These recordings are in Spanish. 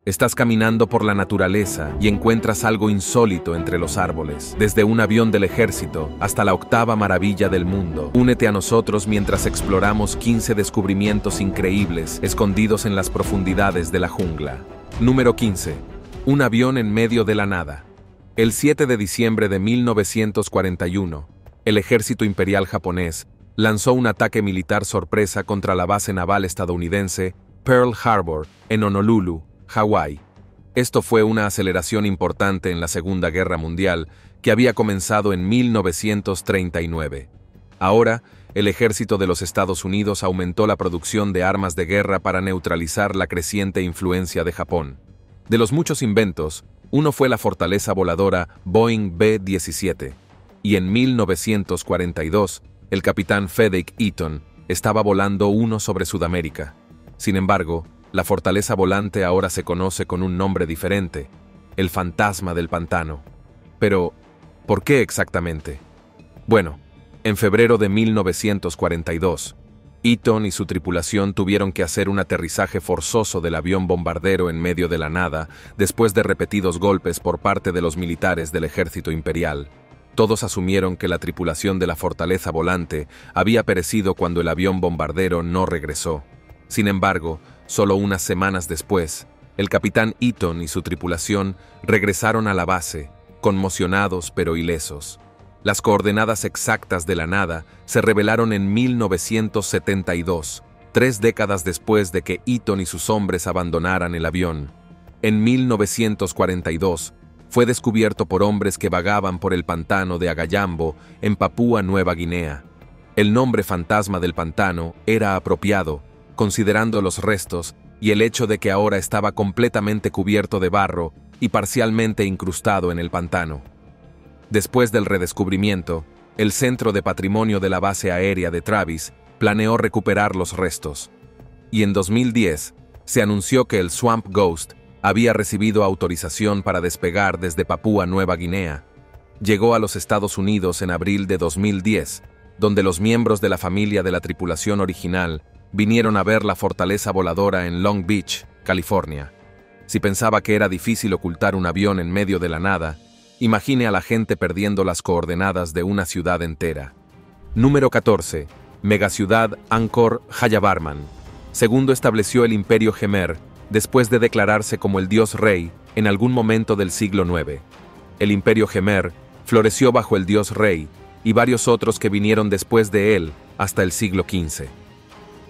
Estás caminando por la naturaleza y encuentras algo insólito entre los árboles, desde un avión del ejército hasta la octava maravilla del mundo. Únete a nosotros mientras exploramos 15 descubrimientos increíbles escondidos en las profundidades de la jungla. Número 15. Un avión en medio de la nada. El 7 de diciembre de 1941, el ejército imperial japonés lanzó un ataque militar sorpresa contra la base naval estadounidense Pearl Harbor en Honolulu, Hawái. Esto fue una aceleración importante en la Segunda Guerra Mundial que había comenzado en 1939. Ahora, el ejército de los Estados Unidos aumentó la producción de armas de guerra para neutralizar la creciente influencia de Japón. De los muchos inventos, uno fue la fortaleza voladora Boeing B-17, y en 1942, el capitán Frederick Eaton estaba volando uno sobre Sudamérica. Sin embargo, la fortaleza volante ahora se conoce con un nombre diferente, el fantasma del pantano. Pero, ¿por qué exactamente? Bueno, en febrero de 1942, Eaton y su tripulación tuvieron que hacer un aterrizaje forzoso del avión bombardero en medio de la nada después de repetidos golpes por parte de los militares del ejército imperial. Todos asumieron que la tripulación de la fortaleza volante había perecido cuando el avión bombardero no regresó. Sin embargo, solo unas semanas después, el capitán Eaton y su tripulación regresaron a la base, conmocionados pero ilesos. Las coordenadas exactas de la nada se revelaron en 1972, 3 décadas después de que Eaton y sus hombres abandonaran el avión. En 1942, fue descubierto por hombres que vagaban por el pantano de Agayambo, en Papúa Nueva Guinea. El nombre fantasma del pantano era apropiado, considerando los restos y el hecho de que ahora estaba completamente cubierto de barro y parcialmente incrustado en el pantano. Después del redescubrimiento, el Centro de Patrimonio de la Base Aérea de Travis planeó recuperar los restos. Y en 2010, se anunció que el Swamp Ghost había recibido autorización para despegar desde Papúa Nueva Guinea. Llegó a los Estados Unidos en abril de 2010, donde los miembros de la familia de la tripulación original vinieron a ver la fortaleza voladora en Long Beach, California. Si pensaba que era difícil ocultar un avión en medio de la nada, imagine a la gente perdiendo las coordenadas de una ciudad entera. Número 14. Megaciudad Angkor Jayavarman. Segundo estableció el Imperio Khmer, después de declararse como el dios rey en algún momento del siglo IX. El Imperio Khmer floreció bajo el dios rey y varios otros que vinieron después de él hasta el siglo XV.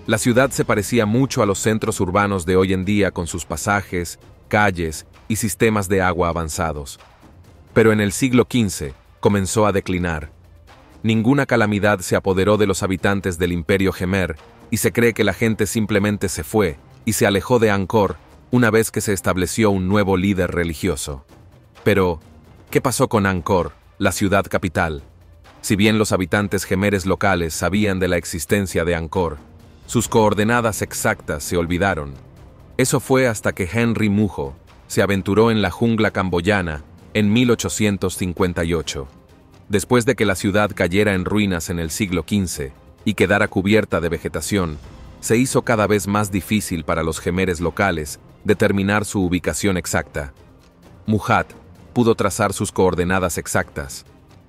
La ciudad se parecía mucho a los centros urbanos de hoy en día con sus pasajes, calles y sistemas de agua avanzados. Pero en el siglo XV comenzó a declinar. Ninguna calamidad se apoderó de los habitantes del Imperio Khmer y se cree que la gente simplemente se fue y se alejó de Angkor una vez que se estableció un nuevo líder religioso. Pero, ¿qué pasó con Angkor, la ciudad capital? Si bien los habitantes khmeres locales sabían de la existencia de Angkor, sus coordenadas exactas se olvidaron. Eso fue hasta que Henry Mujo se aventuró en la jungla camboyana en 1858. Después de que la ciudad cayera en ruinas en el siglo XV y quedara cubierta de vegetación, se hizo cada vez más difícil para los khmeres locales determinar su ubicación exacta. Muhat pudo trazar sus coordenadas exactas.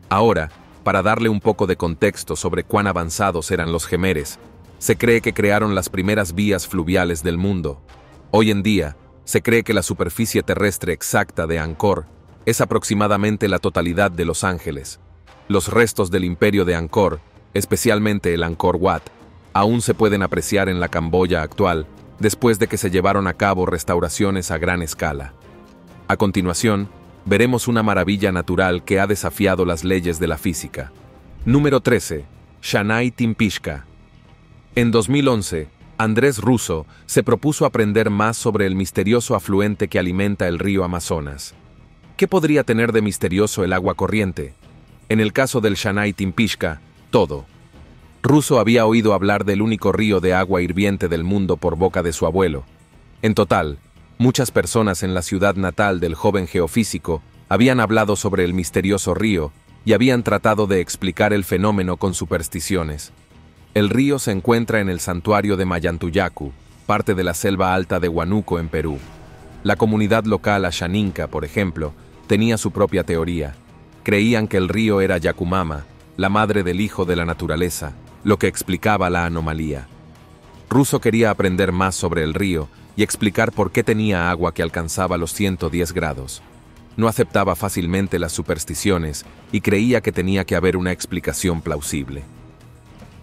Ahora, para darle un poco de contexto sobre cuán avanzados eran los khmeres, se cree que crearon las primeras vías fluviales del mundo. Hoy en día, se cree que la superficie terrestre exacta de Angkor es aproximadamente la totalidad de Los Ángeles. Los restos del imperio de Angkor, especialmente el Angkor Wat, aún se pueden apreciar en la Camboya actual, después de que se llevaron a cabo restauraciones a gran escala. A continuación, veremos una maravilla natural que ha desafiado las leyes de la física. Número 13. Shanai Timpishka. En 2011, Andrés Russo se propuso aprender más sobre el misterioso afluente que alimenta el río Amazonas. ¿Qué podría tener de misterioso el agua corriente? En el caso del Shanai Timpishka, todo. Russo había oído hablar del único río de agua hirviente del mundo por boca de su abuelo. En total, muchas personas en la ciudad natal del joven geofísico habían hablado sobre el misterioso río y habían tratado de explicar el fenómeno con supersticiones. El río se encuentra en el santuario de Mayantuyacu, parte de la selva alta de Huánuco en Perú. La comunidad local Ashaninka, por ejemplo, tenía su propia teoría. Creían que el río era Yakumama, la madre del hijo de la naturaleza, lo que explicaba la anomalía. Russo quería aprender más sobre el río y explicar por qué tenía agua que alcanzaba los 110 grados. No aceptaba fácilmente las supersticiones y creía que tenía que haber una explicación plausible.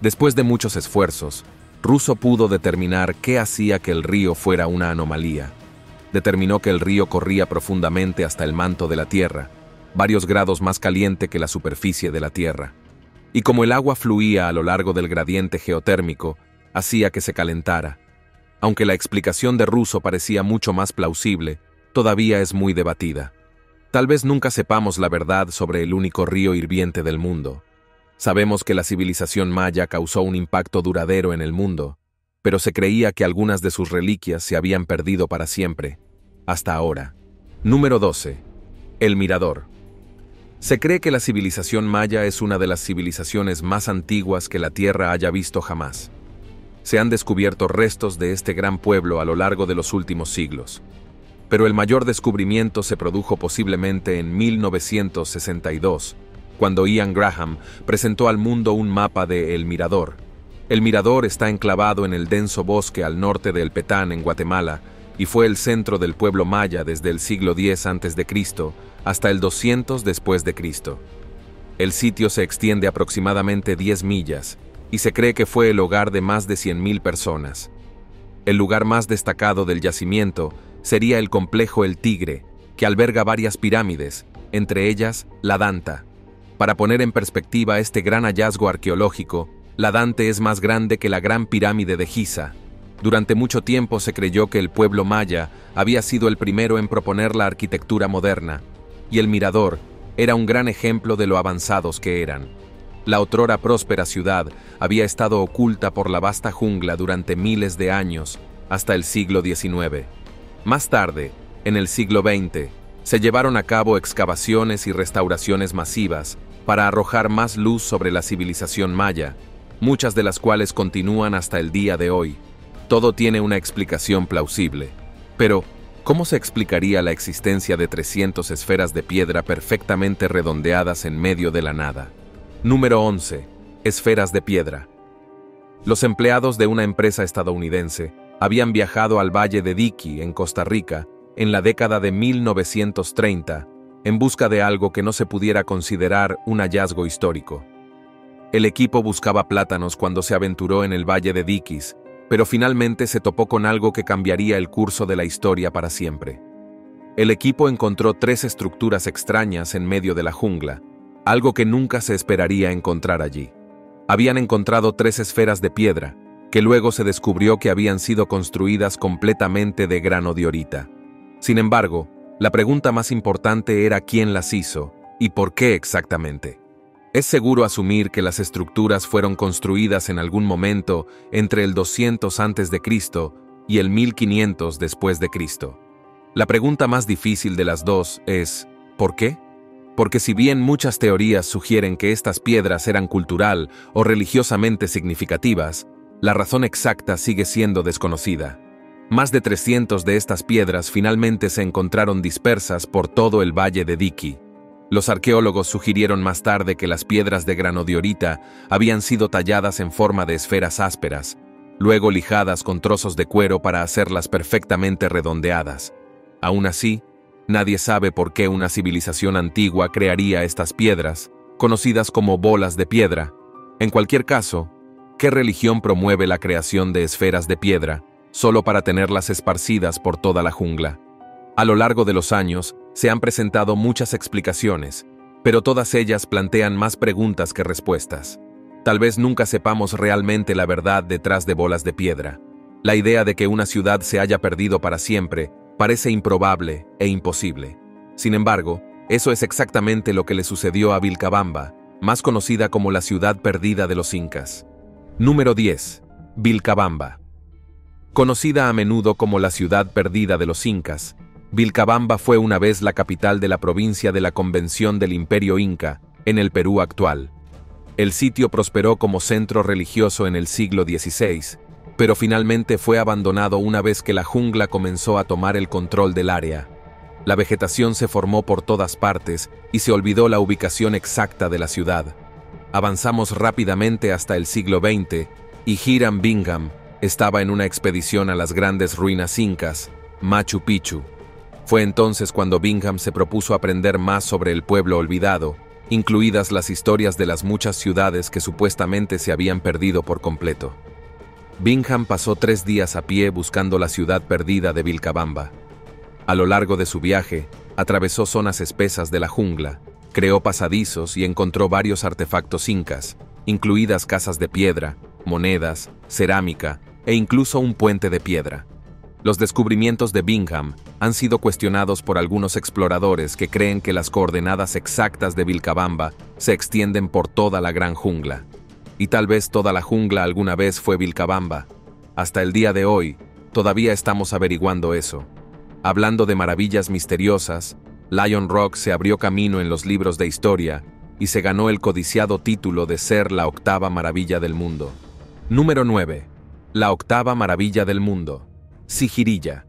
Después de muchos esfuerzos, Russo pudo determinar qué hacía que el río fuera una anomalía. Determinó que el río corría profundamente hasta el manto de la Tierra, varios grados más caliente que la superficie de la Tierra. Y como el agua fluía a lo largo del gradiente geotérmico, hacía que se calentara. Aunque la explicación de Russo parecía mucho más plausible, todavía es muy debatida. Tal vez nunca sepamos la verdad sobre el único río hirviente del mundo. Sabemos que la civilización maya causó un impacto duradero en el mundo, pero se creía que algunas de sus reliquias se habían perdido para siempre, hasta ahora. Número 12. El Mirador. Se cree que la civilización maya es una de las civilizaciones más antiguas que la Tierra haya visto jamás. Se han descubierto restos de este gran pueblo a lo largo de los últimos siglos. Pero el mayor descubrimiento se produjo posiblemente en 1962, cuando Ian Graham presentó al mundo un mapa de El Mirador. El Mirador está enclavado en el denso bosque al norte de El Petán, en Guatemala, y fue el centro del pueblo maya desde el siglo X a.C. hasta el 200 después de Cristo. El sitio se extiende aproximadamente 10 millas, y se cree que fue el hogar de más de 100.000 personas. El lugar más destacado del yacimiento sería el complejo El Tigre, que alberga varias pirámides, entre ellas la Danta. Para poner en perspectiva este gran hallazgo arqueológico, la Dante es más grande que la Gran Pirámide de Giza. Durante mucho tiempo se creyó que el pueblo maya había sido el primero en proponer la arquitectura moderna, y el Mirador era un gran ejemplo de lo avanzados que eran. La otrora próspera ciudad había estado oculta por la vasta jungla durante miles de años, hasta el siglo XIX. Más tarde, en el siglo XX, se llevaron a cabo excavaciones y restauraciones masivas para arrojar más luz sobre la civilización maya, muchas de las cuales continúan hasta el día de hoy. Todo tiene una explicación plausible. Pero, ¿cómo se explicaría la existencia de 300 esferas de piedra perfectamente redondeadas en medio de la nada? Número 11. Esferas de piedra. Los empleados de una empresa estadounidense habían viajado al Valle de Diqui, en Costa Rica, en la década de 1930, en busca de algo que no se pudiera considerar un hallazgo histórico. El equipo buscaba plátanos cuando se aventuró en el Valle de Diquis, pero finalmente se topó con algo que cambiaría el curso de la historia para siempre. El equipo encontró 3 estructuras extrañas en medio de la jungla, algo que nunca se esperaría encontrar allí. Habían encontrado 3 esferas de piedra, que luego se descubrió que habían sido construidas completamente de grano diorita. Sin embargo, la pregunta más importante era quién las hizo y por qué exactamente. Es seguro asumir que las estructuras fueron construidas en algún momento entre el 200 a.C. y el 1500 después de Cristo. La pregunta más difícil de las dos es ¿por qué? Porque si bien muchas teorías sugieren que estas piedras eran cultural o religiosamente significativas, la razón exacta sigue siendo desconocida. Más de 300 de estas piedras finalmente se encontraron dispersas por todo el Valle de Diqui. Los arqueólogos sugirieron más tarde que las piedras de grano diorita habían sido talladas en forma de esferas ásperas, luego lijadas con trozos de cuero para hacerlas perfectamente redondeadas. Aún así, nadie sabe por qué una civilización antigua crearía estas piedras, conocidas como bolas de piedra. En cualquier caso, ¿qué religión promueve la creación de esferas de piedra solo para tenerlas esparcidas por toda la jungla? A lo largo de los años, se han presentado muchas explicaciones, pero todas ellas plantean más preguntas que respuestas. Tal vez nunca sepamos realmente la verdad detrás de bolas de piedra. La idea de que una ciudad se haya perdido para siempre parece improbable e imposible. Sin embargo, eso es exactamente lo que le sucedió a Vilcabamba, más conocida como la ciudad perdida de los incas. Número 10. Vilcabamba. Conocida a menudo como la ciudad perdida de los incas, Vilcabamba fue una vez la capital de la provincia de la Convención del Imperio Inca, en el Perú actual. El sitio prosperó como centro religioso en el siglo XVI, pero finalmente fue abandonado una vez que la jungla comenzó a tomar el control del área. La vegetación se formó por todas partes y se olvidó la ubicación exacta de la ciudad. Avanzamos rápidamente hasta el siglo XX y Hiram Bingham estaba en una expedición a las grandes ruinas incas, Machu Picchu. Fue entonces cuando Bingham se propuso aprender más sobre el pueblo olvidado, incluidas las historias de las muchas ciudades que supuestamente se habían perdido por completo. Bingham pasó 3 días a pie buscando la ciudad perdida de Vilcabamba. A lo largo de su viaje, atravesó zonas espesas de la jungla, creó pasadizos y encontró varios artefactos incas, incluidas casas de piedra, monedas, cerámica e incluso un puente de piedra. Los descubrimientos de Bingham han sido cuestionados por algunos exploradores que creen que las coordenadas exactas de Vilcabamba se extienden por toda la gran jungla. Y tal vez toda la jungla alguna vez fue Vilcabamba. Hasta el día de hoy, todavía estamos averiguando eso. Hablando de maravillas misteriosas, Lion Rock se abrió camino en los libros de historia y se ganó el codiciado título de ser la 8ª maravilla del mundo. Número 9. La 8ª maravilla del mundo. Sigiriya.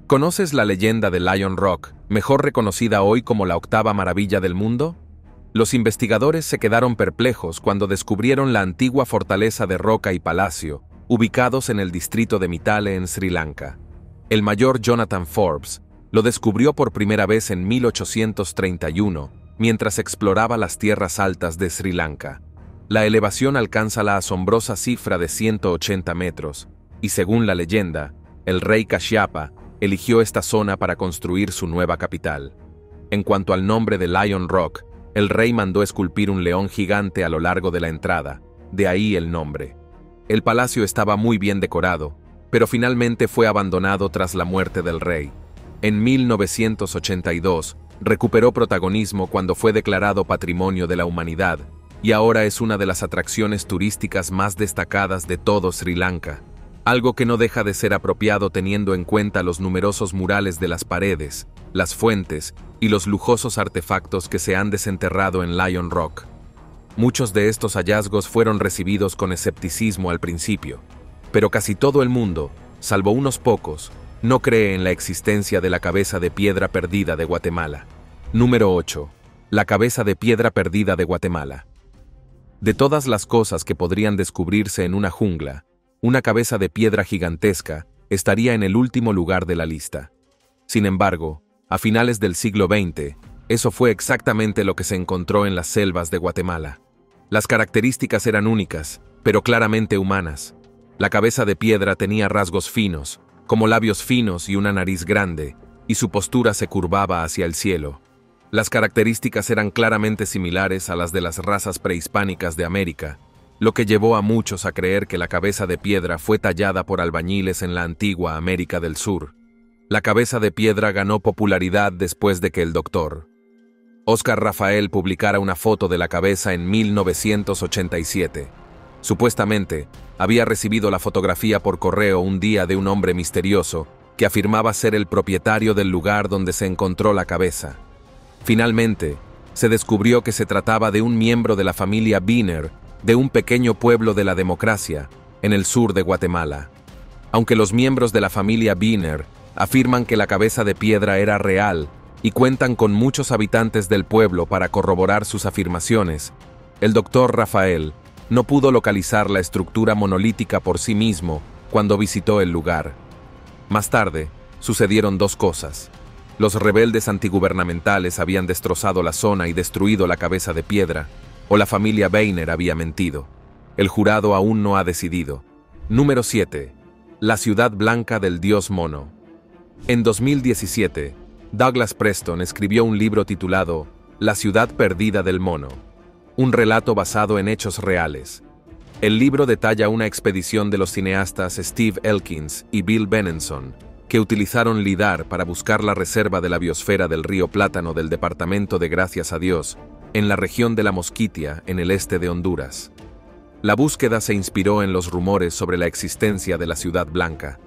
¿Conoces la leyenda de Lion Rock, mejor reconocida hoy como la 8ª maravilla del mundo? Los investigadores se quedaron perplejos cuando descubrieron la antigua fortaleza de roca y palacio, ubicados en el distrito de Mitale en Sri Lanka. El mayor Jonathan Forbes lo descubrió por primera vez en 1831, mientras exploraba las tierras altas de Sri Lanka. La elevación alcanza la asombrosa cifra de 180 metros, y según la leyenda, el rey Kashyapa eligió esta zona para construir su nueva capital. En cuanto al nombre de Lion Rock, el rey mandó esculpir un león gigante a lo largo de la entrada, de ahí el nombre. El palacio estaba muy bien decorado, pero finalmente fue abandonado tras la muerte del rey. En 1982, recuperó protagonismo cuando fue declarado Patrimonio de la Humanidad, y ahora es una de las atracciones turísticas más destacadas de todo Sri Lanka, algo que no deja de ser apropiado teniendo en cuenta los numerosos murales de las paredes, las fuentes y los lujosos artefactos que se han desenterrado en Lion Rock. Muchos de estos hallazgos fueron recibidos con escepticismo al principio, pero casi todo el mundo, salvo unos pocos, no cree en la existencia de la cabeza de piedra perdida de Guatemala. Número 8. La cabeza de piedra perdida de Guatemala. De todas las cosas que podrían descubrirse en una jungla, una cabeza de piedra gigantesca estaría en el último lugar de la lista. Sin embargo, a finales del siglo XX, eso fue exactamente lo que se encontró en las selvas de Guatemala. Las características eran únicas, pero claramente humanas. La cabeza de piedra tenía rasgos finos, como labios finos y una nariz grande, y su postura se curvaba hacia el cielo. Las características eran claramente similares a las de las razas prehispánicas de América, lo que llevó a muchos a creer que la cabeza de piedra fue tallada por albañiles en la antigua América del Sur. La cabeza de piedra ganó popularidad después de que el Dr. Oscar Rafael publicara una foto de la cabeza en 1987. Supuestamente, había recibido la fotografía por correo un día de un hombre misterioso que afirmaba ser el propietario del lugar donde se encontró la cabeza. Finalmente, se descubrió que se trataba de un miembro de la familia Biner, de un pequeño pueblo de la democracia, en el sur de Guatemala. Aunque los miembros de la familia Biner afirman que la cabeza de piedra era real y cuentan con muchos habitantes del pueblo para corroborar sus afirmaciones, el Dr. Rafael no pudo localizar la estructura monolítica por sí mismo cuando visitó el lugar. Más tarde, sucedieron dos cosas. Los rebeldes antigubernamentales habían destrozado la zona y destruido la cabeza de piedra, o la familia Biner había mentido. El jurado aún no ha decidido. Número 7. La ciudad blanca del dios mono. En 2017, Douglas Preston escribió un libro titulado La ciudad perdida del mono, un relato basado en hechos reales. El libro detalla una expedición de los cineastas Steve Elkins y Bill Benenson, que utilizaron LIDAR para buscar la reserva de la biosfera del río Plátano del departamento de Gracias a Dios, en la región de La Mosquitia, en el este de Honduras. La búsqueda se inspiró en los rumores sobre la existencia de la Ciudad Blanca.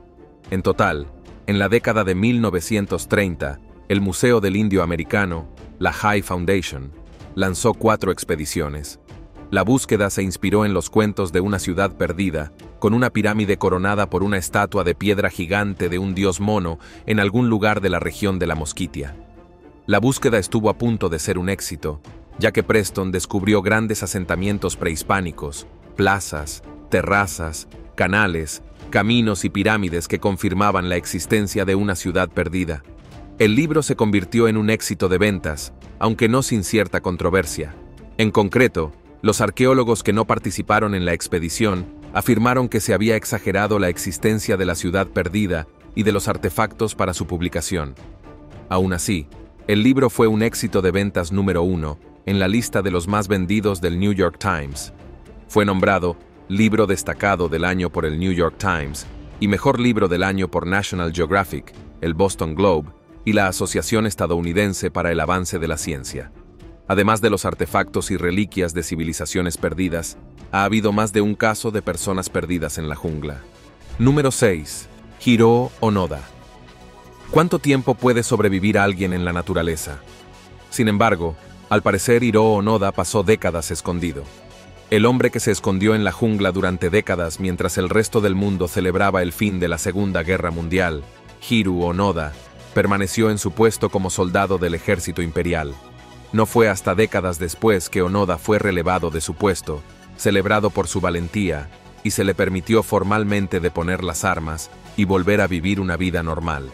En total, en la década de 1930, el Museo del Indio Americano, la High Foundation, lanzó 4 expediciones. La búsqueda se inspiró en los cuentos de una ciudad perdida, con una pirámide coronada por una estatua de piedra gigante de un dios mono en algún lugar de la región de la Mosquitia. La búsqueda estuvo a punto de ser un éxito, ya que Preston descubrió grandes asentamientos prehispánicos, plazas, terrazas, canales, caminos y pirámides que confirmaban la existencia de una ciudad perdida. El libro se convirtió en un éxito de ventas, aunque no sin cierta controversia. En concreto, los arqueólogos que no participaron en la expedición afirmaron que se había exagerado la existencia de la ciudad perdida y de los artefactos para su publicación. Aún así, el libro fue un éxito de ventas número 1 en la lista de los más vendidos del New York Times. Fue nombrado Libro Destacado del Año por el New York Times y Mejor Libro del Año por National Geographic, el Boston Globe y la Asociación Estadounidense para el Avance de la Ciencia. Además de los artefactos y reliquias de civilizaciones perdidas, ha habido más de un caso de personas perdidas en la jungla. Número 6. Hiroo Onoda. ¿Cuánto tiempo puede sobrevivir alguien en la naturaleza? Sin embargo, al parecer Hiroo Onoda pasó décadas escondido. El hombre que se escondió en la jungla durante décadas mientras el resto del mundo celebraba el fin de la Segunda Guerra Mundial, Hiroo Onoda, permaneció en su puesto como soldado del ejército imperial. No fue hasta décadas después que Onoda fue relevado de su puesto, celebrado por su valentía, y se le permitió formalmente deponer las armas y volver a vivir una vida normal.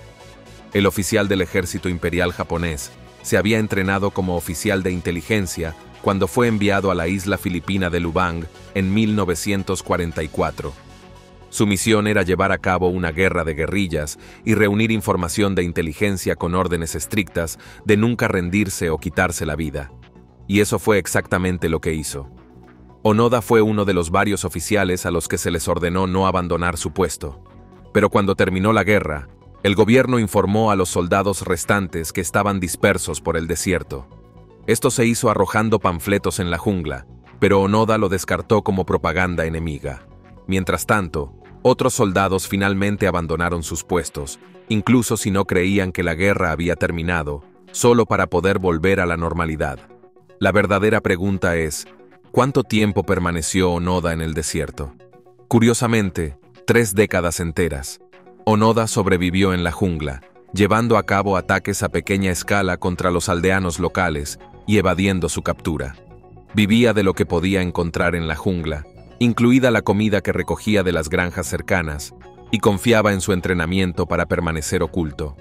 El oficial del ejército imperial japonés se había entrenado como oficial de inteligencia cuando fue enviado a la isla filipina de Lubang en 1944. Su misión era llevar a cabo una guerra de guerrillas y reunir información de inteligencia con órdenes estrictas de nunca rendirse o quitarse la vida. Y eso fue exactamente lo que hizo. Onoda fue uno de los varios oficiales a los que se les ordenó no abandonar su puesto. Pero cuando terminó la guerra, el gobierno informó a los soldados restantes que estaban dispersos por el desierto. Esto se hizo arrojando panfletos en la jungla, pero Onoda lo descartó como propaganda enemiga. Mientras tanto, otros soldados finalmente abandonaron sus puestos, incluso si no creían que la guerra había terminado, solo para poder volver a la normalidad. La verdadera pregunta es, ¿cuánto tiempo permaneció Onoda en el desierto? Curiosamente, 3 décadas enteras. Onoda sobrevivió en la jungla, llevando a cabo ataques a pequeña escala contra los aldeanos locales y evadiendo su captura. Vivía de lo que podía encontrar en la jungla, incluida la comida que recogía de las granjas cercanas, y confiaba en su entrenamiento para permanecer oculto.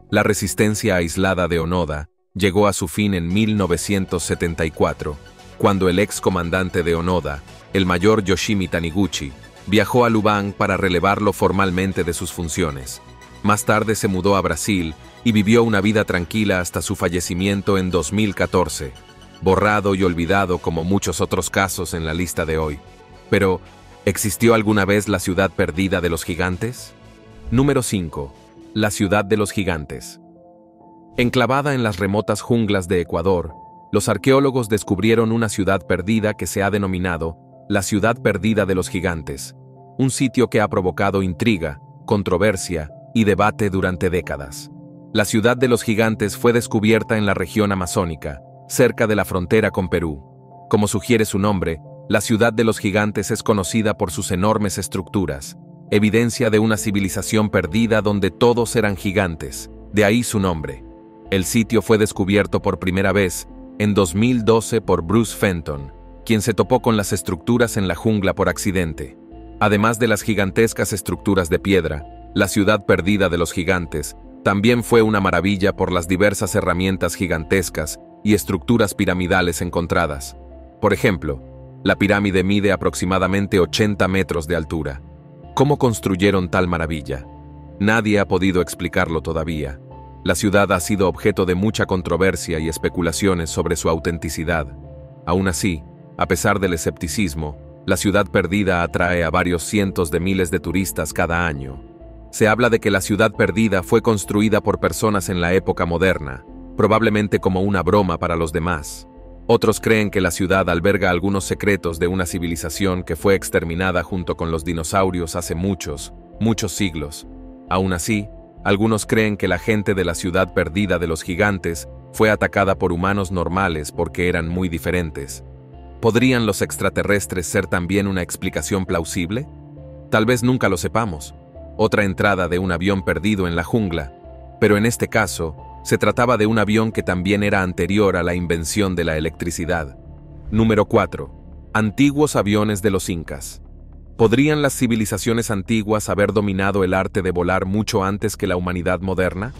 La resistencia aislada de Onoda llegó a su fin en 1974, cuando el ex comandante de Onoda, el mayor Yoshimi Taniguchi, viajó a Lubang para relevarlo formalmente de sus funciones. Más tarde se mudó a Brasil y vivió una vida tranquila hasta su fallecimiento en 2014, borrado y olvidado como muchos otros casos en la lista de hoy. Pero, ¿existió alguna vez la ciudad perdida de los gigantes? Número 5. La ciudad de los gigantes. Enclavada en las remotas junglas de Ecuador, los arqueólogos descubrieron una ciudad perdida que se ha denominado la ciudad perdida de los gigantes, un sitio que ha provocado intriga, controversia y debate durante décadas. La ciudad de los gigantes fue descubierta en la región amazónica, cerca de la frontera con Perú. Como sugiere su nombre, la ciudad de los gigantes es conocida por sus enormes estructuras, evidencia de una civilización perdida donde todos eran gigantes, de ahí su nombre. El sitio fue descubierto por primera vez en 2012 por Bruce Fenton, quien se topó con las estructuras en la jungla por accidente. Además de las gigantescas estructuras de piedra, la ciudad perdida de los gigantes también fue una maravilla por las diversas herramientas gigantescas y estructuras piramidales encontradas. Por ejemplo, la pirámide mide aproximadamente 80 metros de altura. ¿Cómo construyeron tal maravilla? Nadie ha podido explicarlo todavía. La ciudad ha sido objeto de mucha controversia y especulaciones sobre su autenticidad. Aún así, a pesar del escepticismo, la ciudad perdida atrae a varios cientos de miles de turistas cada año. Se habla de que la ciudad perdida fue construida por personas en la época moderna, probablemente como una broma para los demás. Otros creen que la ciudad alberga algunos secretos de una civilización que fue exterminada junto con los dinosaurios hace muchos siglos. Aún así, algunos creen que la gente de la ciudad perdida de los gigantes fue atacada por humanos normales porque eran muy diferentes. ¿Podrían los extraterrestres ser también una explicación plausible? Tal vez nunca lo sepamos. Otra entrada de un avión perdido en la jungla, pero en este caso, se trataba de un avión que también era anterior a la invención de la electricidad. Número 4. Antiguos aviones de los incas. ¿Podrían las civilizaciones antiguas haber dominado el arte de volar mucho antes que la humanidad moderna?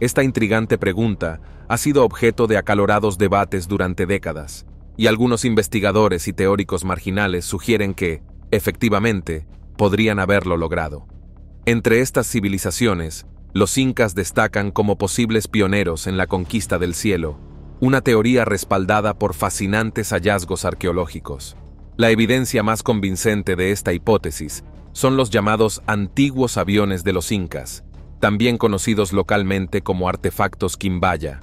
Esta intrigante pregunta ha sido objeto de acalorados debates durante décadas, y algunos investigadores y teóricos marginales sugieren que, efectivamente, podrían haberlo logrado. Entre estas civilizaciones, los incas destacan como posibles pioneros en la conquista del cielo, una teoría respaldada por fascinantes hallazgos arqueológicos. La evidencia más convincente de esta hipótesis son los llamados antiguos aviones de los incas, también conocidos localmente como artefactos quimbaya.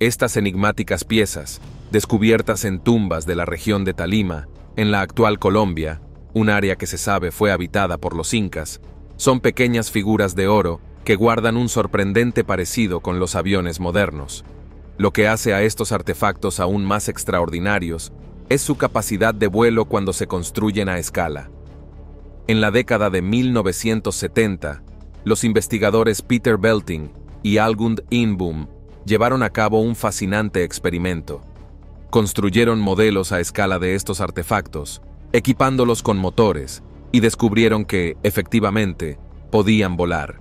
Estas enigmáticas piezas, descubiertas en tumbas de la región de Talima, en la actual Colombia, un área que se sabe fue habitada por los incas, son pequeñas figuras de oro que guardan un sorprendente parecido con los aviones modernos. Lo que hace a estos artefactos aún más extraordinarios es su capacidad de vuelo cuando se construyen a escala. En la década de 1970, los investigadores Peter Belting y Algund Inboom llevaron a cabo un fascinante experimento. Construyeron modelos a escala de estos artefactos, equipándolos con motores, y descubrieron que, efectivamente, podían volar.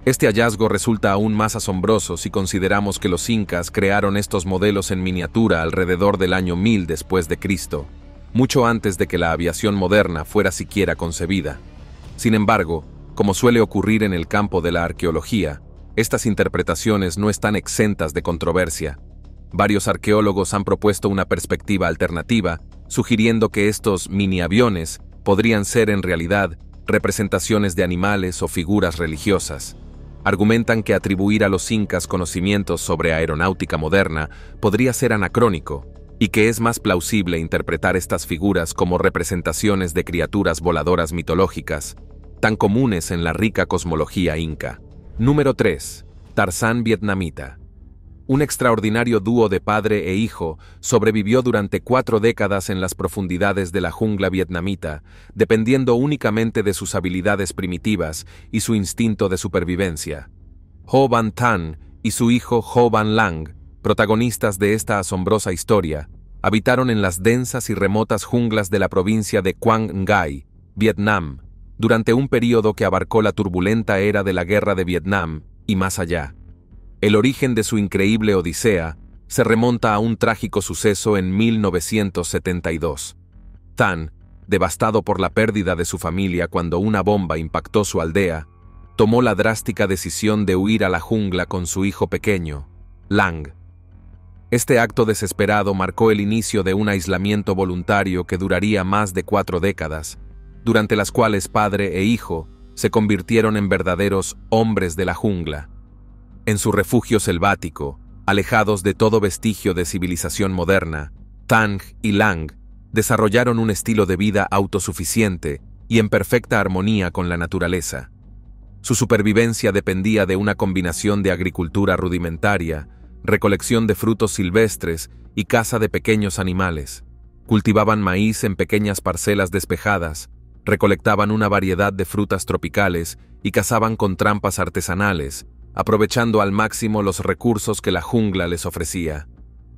Este hallazgo resulta aún más asombroso si consideramos que los incas crearon estos modelos en miniatura alrededor del año 1000 después de Cristo, mucho antes de que la aviación moderna fuera siquiera concebida. Sin embargo, como suele ocurrir en el campo de la arqueología, estas interpretaciones no están exentas de controversia. Varios arqueólogos han propuesto una perspectiva alternativa, sugiriendo que estos mini-aviones podrían ser en realidad representaciones de animales o figuras religiosas. Argumentan que atribuir a los incas conocimientos sobre aeronáutica moderna podría ser anacrónico, y que es más plausible interpretar estas figuras como representaciones de criaturas voladoras mitológicas, tan comunes en la rica cosmología inca. Número 3. Tarzán vietnamita. Un extraordinario dúo de padre e hijo sobrevivió durante 4 décadas en las profundidades de la jungla vietnamita, dependiendo únicamente de sus habilidades primitivas y su instinto de supervivencia. Ho Van Tan y su hijo Ho Van Lang, protagonistas de esta asombrosa historia, habitaron en las densas y remotas junglas de la provincia de Quang Ngai, Vietnam, durante un período que abarcó la turbulenta era de la Guerra de Vietnam y más allá. El origen de su increíble odisea se remonta a un trágico suceso en 1972. Tan, devastado por la pérdida de su familia cuando una bomba impactó su aldea, tomó la drástica decisión de huir a la jungla con su hijo pequeño, Lang. Este acto desesperado marcó el inicio de un aislamiento voluntario que duraría más de 4 décadas, durante las cuales padre e hijo se convirtieron en verdaderos hombres de la jungla. En su refugio selvático, alejados de todo vestigio de civilización moderna, Tang y Lang desarrollaron un estilo de vida autosuficiente y en perfecta armonía con la naturaleza. Su supervivencia dependía de una combinación de agricultura rudimentaria, recolección de frutos silvestres y caza de pequeños animales. Cultivaban maíz en pequeñas parcelas despejadas, recolectaban una variedad de frutas tropicales y cazaban con trampas artesanales, aprovechando al máximo los recursos que la jungla les ofrecía.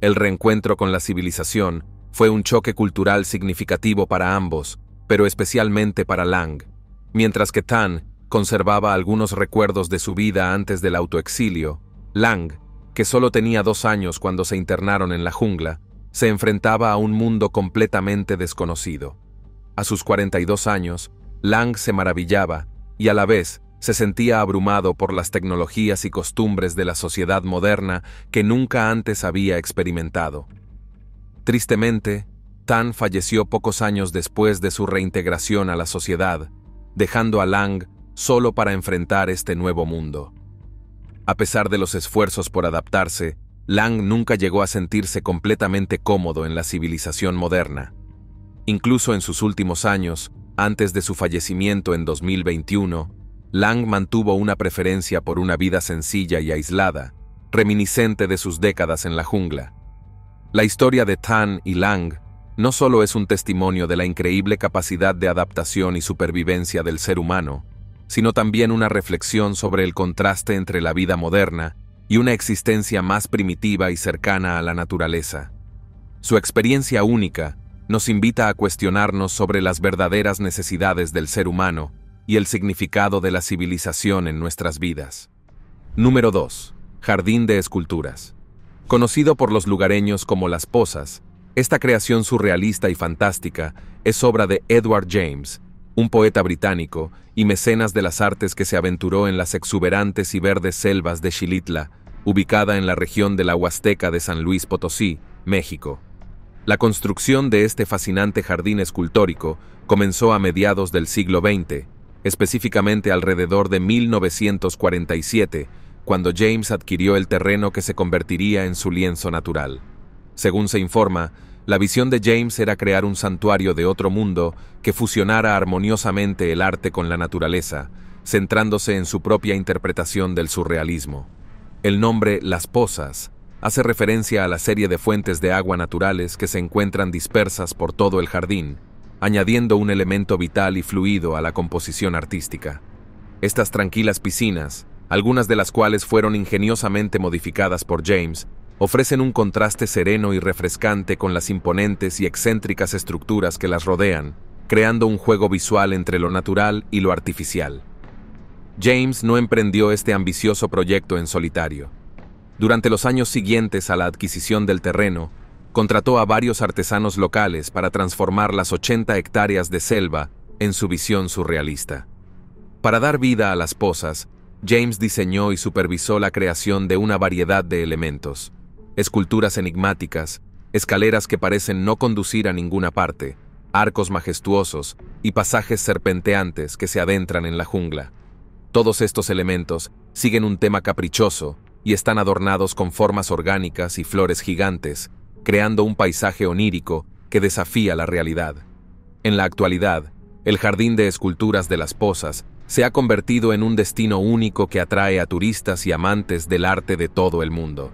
El reencuentro con la civilización fue un choque cultural significativo para ambos, pero especialmente para Lang. Mientras que Tan conservaba algunos recuerdos de su vida antes del autoexilio, Lang, que solo tenía 2 años cuando se internaron en la jungla, se enfrentaba a un mundo completamente desconocido. A sus 42 años, Lang se maravillaba y a la vez se sentía abrumado por las tecnologías y costumbres de la sociedad moderna que nunca antes había experimentado. Tristemente, Tan falleció pocos años después de su reintegración a la sociedad, dejando a Lang solo para enfrentar este nuevo mundo. A pesar de los esfuerzos por adaptarse, Lang nunca llegó a sentirse completamente cómodo en la civilización moderna. Incluso en sus últimos años, antes de su fallecimiento en 2021, Lang mantuvo una preferencia por una vida sencilla y aislada, reminiscente de sus décadas en la jungla. La historia de Tan y Lang no solo es un testimonio de la increíble capacidad de adaptación y supervivencia del ser humano, sino también una reflexión sobre el contraste entre la vida moderna y una existencia más primitiva y cercana a la naturaleza. Su experiencia única nos invita a cuestionarnos sobre las verdaderas necesidades del ser humano y el significado de la civilización en nuestras vidas. Número 2. Jardín de esculturas. Conocido por los lugareños como Las Pozas, esta creación surrealista y fantástica es obra de Edward James, un poeta británico y mecenas de las artes que se aventuró en las exuberantes y verdes selvas de Xilitla, ubicada en la región de la Huasteca de San Luis Potosí, México. La construcción de este fascinante jardín escultórico comenzó a mediados del siglo XX, específicamente alrededor de 1947, cuando James adquirió el terreno que se convertiría en su lienzo natural. Según se informa, la visión de James era crear un santuario de otro mundo que fusionara armoniosamente el arte con la naturaleza, centrándose en su propia interpretación del surrealismo. El nombre Las Pozas hace referencia a la serie de fuentes de agua naturales que se encuentran dispersas por todo el jardín, añadiendo un elemento vital y fluido a la composición artística. Estas tranquilas piscinas, algunas de las cuales fueron ingeniosamente modificadas por James, ofrecen un contraste sereno y refrescante con las imponentes y excéntricas estructuras que las rodean, creando un juego visual entre lo natural y lo artificial. James no emprendió este ambicioso proyecto en solitario. Durante los años siguientes a la adquisición del terreno, contrató a varios artesanos locales para transformar las 80 hectáreas de selva en su visión surrealista. Para dar vida a Las Pozas, James diseñó y supervisó la creación de una variedad de elementos: esculturas enigmáticas, escaleras que parecen no conducir a ninguna parte, arcos majestuosos y pasajes serpenteantes que se adentran en la jungla. Todos estos elementos siguen un tema caprichoso y están adornados con formas orgánicas y flores gigantes, creando un paisaje onírico que desafía la realidad. En la actualidad, el Jardín de Esculturas de Las Pozas se ha convertido en un destino único que atrae a turistas y amantes del arte de todo el mundo.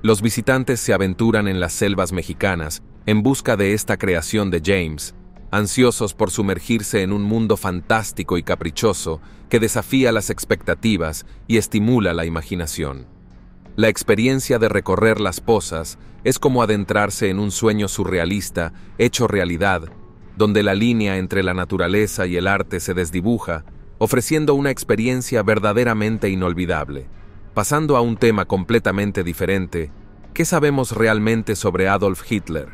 Los visitantes se aventuran en las selvas mexicanas en busca de esta creación de James, ansiosos por sumergirse en un mundo fantástico y caprichoso que desafía las expectativas y estimula la imaginación. La experiencia de recorrer Las Pozas es como adentrarse en un sueño surrealista hecho realidad, donde la línea entre la naturaleza y el arte se desdibuja, ofreciendo una experiencia verdaderamente inolvidable. Pasando a un tema completamente diferente, ¿qué sabemos realmente sobre Adolf Hitler?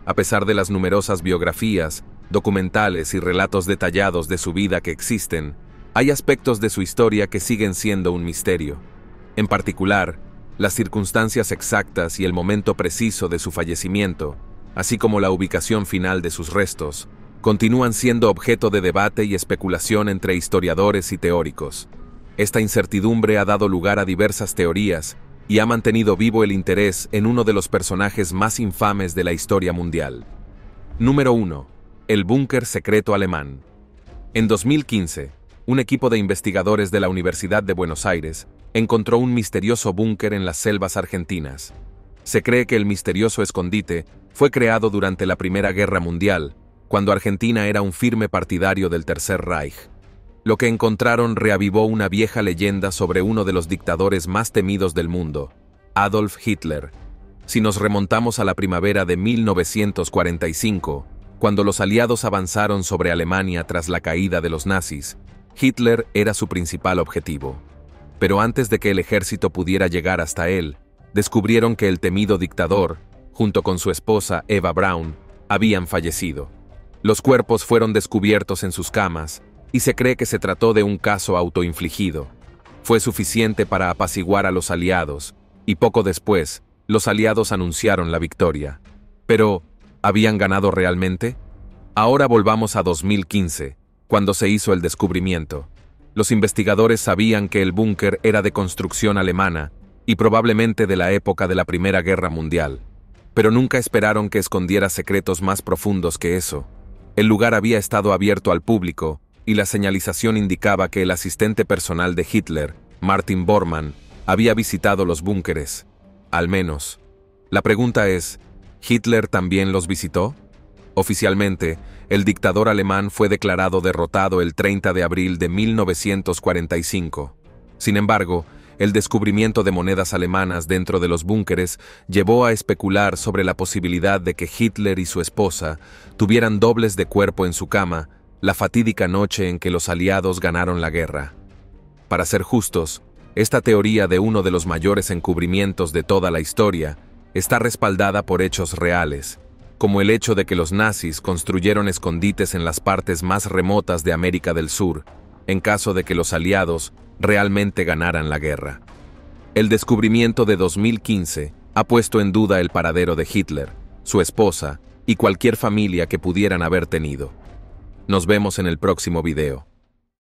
A pesar de las numerosas biografías, documentales y relatos detallados de su vida que existen, hay aspectos de su historia que siguen siendo un misterio. En particular, las circunstancias exactas y el momento preciso de su fallecimiento, así como la ubicación final de sus restos, continúan siendo objeto de debate y especulación entre historiadores y teóricos. Esta incertidumbre ha dado lugar a diversas teorías y ha mantenido vivo el interés en uno de los personajes más infames de la historia mundial. Número 1. El búnker secreto alemán. En 2015, un equipo de investigadores de la Universidad de Buenos Aires encontró un misterioso búnker en las selvas argentinas. Se cree que el misterioso escondite fue creado durante la Primera Guerra Mundial, cuando Argentina era un firme partidario del Tercer Reich. Lo que encontraron reavivó una vieja leyenda sobre uno de los dictadores más temidos del mundo, Adolf Hitler. Si nos remontamos a la primavera de 1945, cuando los aliados avanzaron sobre Alemania tras la caída de los nazis, Hitler era su principal objetivo. Pero antes de que el ejército pudiera llegar hasta él, descubrieron que el temido dictador, junto con su esposa Eva Braun, habían fallecido. Los cuerpos fueron descubiertos en sus camas, y se cree que se trató de un caso autoinfligido. Fue suficiente para apaciguar a los aliados, y poco después, los aliados anunciaron la victoria. Pero, ¿habían ganado realmente? Ahora volvamos a 2015, cuando se hizo el descubrimiento. Los investigadores sabían que el búnker era de construcción alemana, y probablemente de la época de la Primera Guerra Mundial. Pero nunca esperaron que escondiera secretos más profundos que eso. El lugar había estado abierto al público, y la señalización indicaba que el asistente personal de Hitler, Martin Bormann, había visitado los búnkeres. Al menos. La pregunta es, ¿Hitler también los visitó? Oficialmente, el dictador alemán fue declarado derrotado el 30 de abril de 1945. Sin embargo, el descubrimiento de monedas alemanas dentro de los búnkeres llevó a especular sobre la posibilidad de que Hitler y su esposa tuvieran dobles de cuerpo en su cama la fatídica noche en que los aliados ganaron la guerra. Para ser justos, esta teoría de uno de los mayores encubrimientos de toda la historia está respaldada por hechos reales, como el hecho de que los nazis construyeron escondites en las partes más remotas de América del Sur, en caso de que los aliados realmente ganaran la guerra. El descubrimiento de 2015 ha puesto en duda el paradero de Hitler, su esposa y cualquier familia que pudieran haber tenido. Nos vemos en el próximo video.